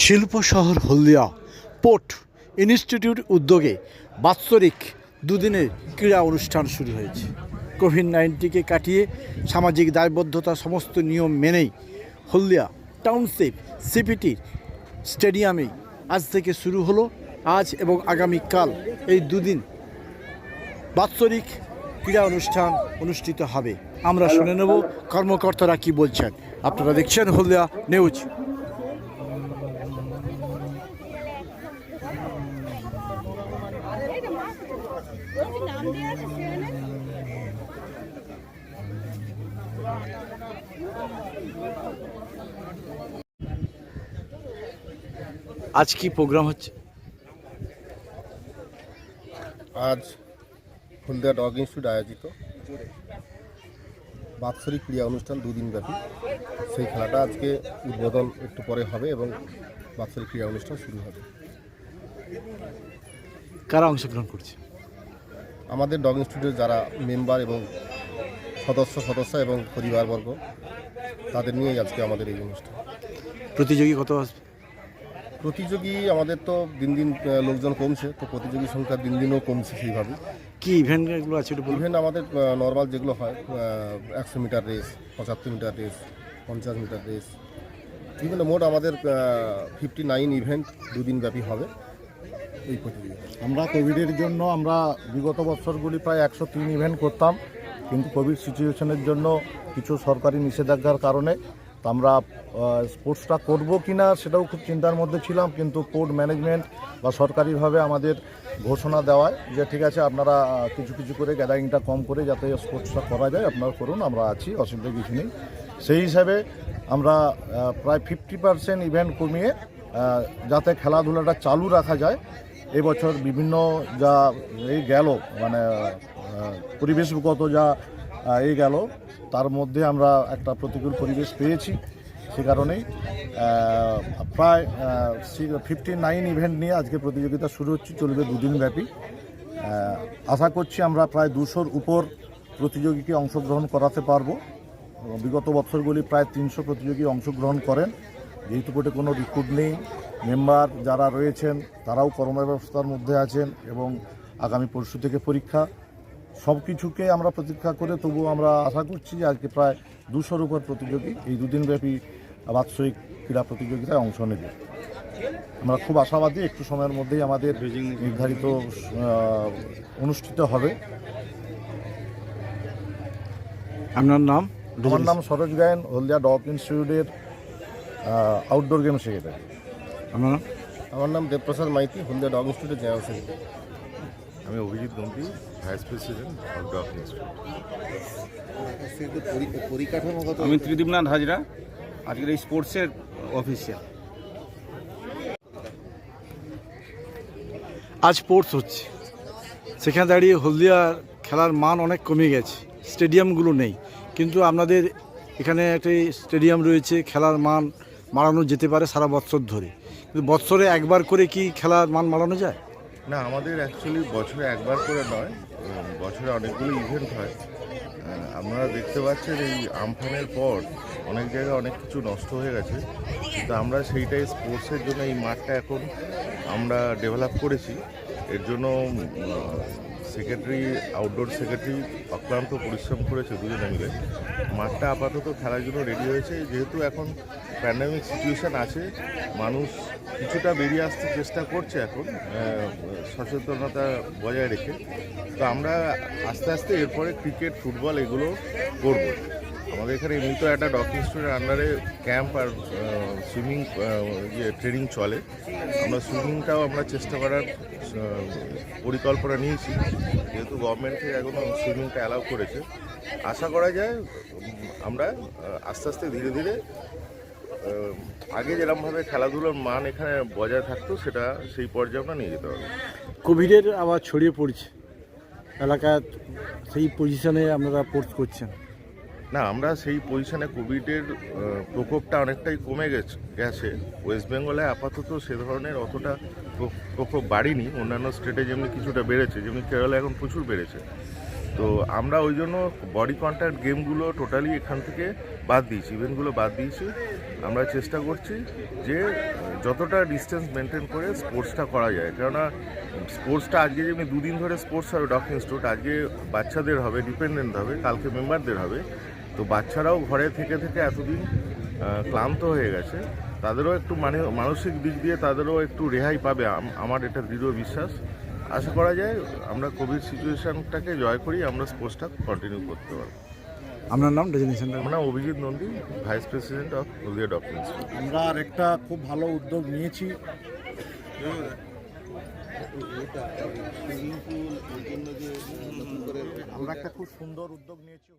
শিল্প শহর হলদিয়া port institute উদ্যোগে বাৎসরিক দুদিনের ক্রীড়া অনুষ্ঠান শুরু হয়েছে। কোভিড-19কে কাটিয়ে সামাজিক দায়বদ্ধতা সমস্ত নিয়ম মেনেই হলদিয়া টাউনশিপ সিপিটির স্টেডিয়ামেই আজ থেকে শুরু হলো। আজ এবং আগামীকাল এই দুদিন বাৎসরিক ক্রীড়া অনুষ্ঠান অনুষ্ঠিত হবে। আমরা শুনে নেব কর্মকর্তারা কি বলছেন। আপনারা দেখছেন হলদিয়া নিউজ। আজ কি প্রোগ্রাম হচ্ছে? আজ হলদিয়া ডগ ইনস্টিটিউট আয়োজিত বাৎসরিক ক্রীড়া অনুষ্ঠান দুদিন ব্যাপী, সেই খেলাটা আজকে উদ্বোধন একটু পরে হবে এবং বাৎসরিক ক্রীড়া অনুষ্ঠান শুরু হবে। কারা অংশগ্রহণ করছে? আমাদের ডগ ইনস্টিটিউটের যারা মেম্বার এবং সদস্য এবং পরিবারবর্গ, তাদের নিয়েই আজকে আমাদের এই অনুষ্ঠান। প্রতিযোগী কত আসবে? প্রতিযোগী আমাদের তো দিন দিন লোকজন কমছে, তো প্রতিযোগী সংখ্যা দিন দিনও কমছে। সেইভাবে কি ইভেন্টগুলো আছে একটু বলবেন? ইভেন্ট আমাদের নর্মাল যেগুলো হয় 100 metre race, 75 metre race, 50 metre race, বিভিন্ন মোট আমাদের 59 ইভেন্ট দুদিন ব্যাপী হবে এই প্রতিযোগিতা। আমরা কোভিডের জন্য আমরা বিগত বছরগুলি প্রায় 103 ইভেন্ট করতাম, কিন্তু কোভিড সিচুয়েশনের জন্য কিছু সরকারি নিষেধাজ্ঞার কারণে আমরা স্পোর্টসটা করব কি না সেটাও খুব চিন্তার মধ্যে ছিলাম। কিন্তু পোর্ট ম্যানেজমেন্ট বা সরকারিভাবে আমাদের ঘোষণা দেওয়ায় যে ঠিক আছে আপনারা কিছু কিছু করে গ্যাদারিংটা কম করে যাতে স্পোর্টসটা করা যায় আপনারা করুন, আমরা আছি, অসুবিধা কিছু নেই। সেই হিসাবে আমরা প্রায় 50% ইভেন্ট কমিয়ে যাতে খেলাধুলাটা চালু রাখা যায়, এবছর বিভিন্ন যা এই গেল মানে পরিবেশগত যা এই গেল তার মধ্যে আমরা একটা প্রতিকূল পরিবেশ পেয়েছি। সে কারণেই প্রায় 59 ইভেন্ট নিয়ে আজকে প্রতিযোগিতা শুরু হচ্ছে, চলবে দুদিন ব্যাপী। আশা করছি আমরা প্রায় 200-র উপর প্রতিযোগীকে অংশগ্রহণ করাতে পারবো। বিগত বছরগুলি প্রায় 300 প্রতিযোগী অংশগ্রহণ করেন। যেহেতু কোর্টে কোনো রিক্রুট নেই, মেম্বার যারা রয়েছেন তারাও কর্মব্যবস্থার মধ্যে আছেন এবং আগামী পরশু থেকে পরীক্ষা, সব কিছুকে আমরা প্রতীক্ষা করে তবুও আমরা আশা করছি যে আজকে প্রায় 200-র উপর প্রতিযোগী এই দুদিনব্যাপী বাৎসরিক ক্রীড়া প্রতিযোগিতায় অংশ নেবে। আমরা খুব আশাবাদী একটু সময়ের মধ্যেই আমাদের নির্ধারিত অনুষ্ঠিত হবে। আপনার নাম? আমার নাম সরোজ গায়েন, হলদিয়া ডগ ইনস্টিটিউটের আউটডোর গেম সেক্রেটারি। আপনার নাম? আমার নাম দেবপ্রসাদ মাইতি, হলদিয়া ডগ ইনস্টিটিউটের জেনারেল সেক্রেটারি। আমি Abhijit Gambhir, vice president of dock institute. পরিকাঠামোগত আমি ত্রিদীপনাথ হাজরা, আজকের এই স্পোর্টসের অফিসিয়াল। আজ স্পোর্টস হচ্ছে, সেখানে দাঁড়িয়ে হলদিয়ার খেলার মান অনেক কমে গেছে, স্টেডিয়ামগুলো নেই, কিন্তু আপনাদের এখানে একটি স্টেডিয়াম রয়েছে, খেলার মান বাড়ানো যেতে পারে সারা বছর ধরে। কিন্তু বছরে একবার করে কি খেলার মান বাড়ানো যায়? না, আমাদের অ্যাকচুয়ালি বছরে একবার করে নয়, বছরে অনেকগুলো ইভেন্ট হয়। আপনারা দেখতে পাচ্ছেন এই আমফানের পর অনেক জায়গায় অনেক কিছু নষ্ট হয়ে গেছে, কিন্তু আমরা সেইটাই স্পোর্টসের জন্য এই মাঠটা এখন আমরা ডেভেলপ করেছি। এর জন্য সেক্রেটারি, আউটডোর সেক্রেটারি অক্লান্ত পরিশ্রম করেছে দুজনে মিলে। মাঠটা আপাতত খেলার জন্য রেডি হয়েছে। যেহেতু এখন প্যান্ডামিক সিচুয়েশান আছে, মানুষ কিছুটা বেরিয়ে আসতে চেষ্টা করছে এখন সচেতনতা বজায় রেখে। তো আমরা আস্তে আস্তে এরপরে ক্রিকেট, ফুটবল এগুলো করব। আমাদের এখানে এমনিতে একটা ডগ ইনস্টিটিউটের আন্ডারে ক্যাম্প আর সুইমিং ট্রেনিং চলে। আমরা সুইমিংটাও আমরা চেষ্টা করার পরিকল্পনা নিয়েছি, যেহেতু গভর্নমেন্ট থেকে এখনও সুইমিংটা অ্যালাউ করেছে। আশা করা যায় আমরা আস্তে আস্তে ধীরে ধীরে আগে যেরকমভাবে খেলাধুলোর মান এখানে বজায় থাকতো সেটা সেই পর্যায়ে আমরা নিয়ে যেতে পারবো। কোভিডের আবার ছড়িয়ে পড়ছে এলাকায়, সেই পজিশনে আপনারা স্পোর্টস করছেন? না, আমরা সেই পজিশনে কোভিডের প্রকোপটা অনেকটাই কমে গেছে। ওয়েস্ট বেঙ্গলে আপাতত সে ধরনের অতটা প্রকোপ বাড়েনি। অন্যান্য স্টেটে যেমনি কিছুটা বেড়েছে, যেমনি কেরালা এখন প্রচুর বেড়েছে। তো আমরা ওই জন্য বডি কন্ট্যাক্ট গেমগুলো টোটালি এখান থেকে বাদ দিয়েছি, ইভেন্টগুলো বাদ দিয়েছি। আমরা চেষ্টা করছি যে যতটা ডিস্টেন্স মেনটেন করে স্পোর্টসটা করা যায়, কেননা স্পোর্টসটা আজকে যেমনি দুদিন ধরে স্পোর্টস হবে ডক ইনস্টিটিউট, আজকে বাচ্চাদের হবে, ডিপেন্ডেন্ট হবে, কালকে মেম্বারদের হবে। তো বাচ্চারাও ঘরে থেকে থেকে এতদিন ক্লান্ত হয়ে গেছে, তাদেরও একটু মানসিক দিক দিয়ে তাদেরও একটু রেহাই পাবে, আমার এটা দৃঢ় বিশ্বাস। আশা করা যায় আমরা কোভিড সিচুয়েশনটাকে জয় করি, আমরা স্পোর্টসটা কন্টিনিউ করতে পারবো। আপনার নাম ডেজিনেশন? আমার নাম Abhijit Nandi, vice president of Haldia dock institute. আমরা আর একটা খুব ভালো উদ্যোগ নিয়েছি। আমরা একটা খুব সুন্দর উদ্যোগ নিয়েছি।